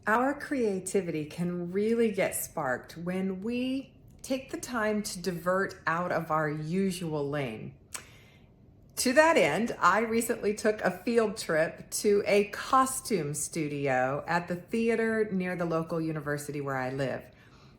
Our creativity can really get sparked when we take the time to divert out of our usual lane. To that end, I recently took a field trip to a costume studio at the theater near the local university where I live.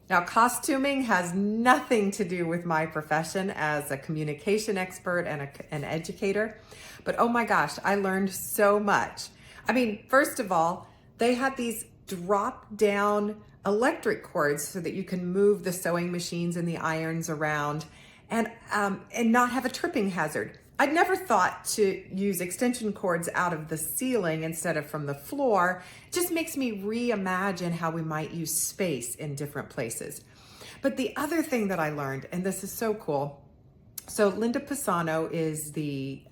Now, costuming has nothing to do with my profession as a communication expert and an educator, but oh my gosh, I learned so much. I mean, first of all, they had these drop down electric cords so that you can move the sewing machines and the irons around and not have a tripping hazard. I'd never thought to use extension cords out of the ceiling instead of from the floor. It just makes me reimagine how we might use space in different places. But the other thing that I learned, and this is so cool, so Linda Pisano is the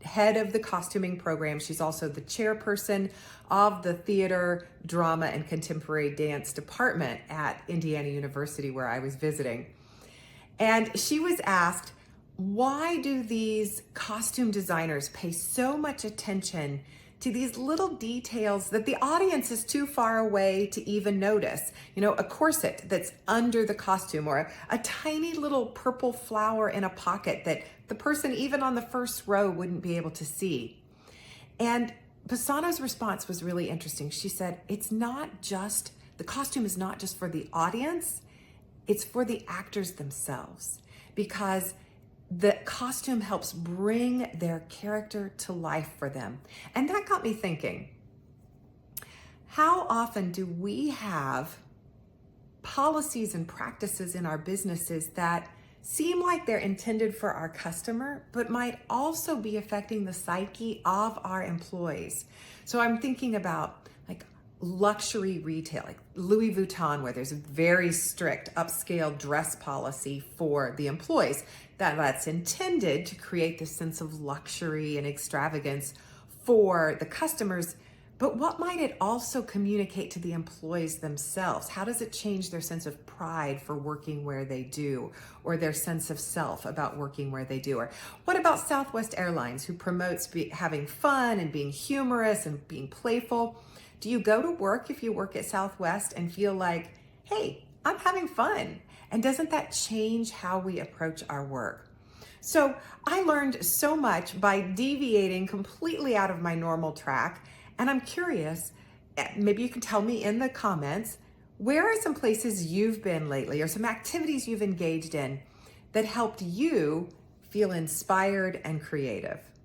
head of the costuming program. She's also the chairperson of the theater, drama, and contemporary dance department at Indiana University where I was visiting. And she was asked, why do these costume designers pay so much attention to these little details that the audience is too far away to even notice? You know, a corset that's under the costume, or a tiny little purple flower in a pocket that the person even on the first row wouldn't be able to see. And Pisano's response was really interesting. She said, the costume is not just for the audience, it's for the actors themselves, because the costume helps bring their character to life for them. And that got me thinking, how often do we have policies and practices in our businesses that seem like they're intended for our customer, but might also be affecting the psyche of our employees? So I'm thinking about like luxury retail, like Louis Vuitton, where there's a very strict upscale dress policy for the employees that's intended to create this sense of luxury and extravagance for the customers. But what might it also communicate to the employees themselves? How does it change their sense of pride for working where they do, or their sense of self about working where they do? Or what about Southwest Airlines, who promotes having fun and being humorous and being playful? Do you go to work if you work at Southwest and feel like, hey, I'm having fun? And doesn't that change how we approach our work? So I learned so much by deviating completely out of my normal track. And I'm curious, maybe you can tell me in the comments, where are some places you've been lately, or some activities you've engaged in that helped you feel inspired and creative?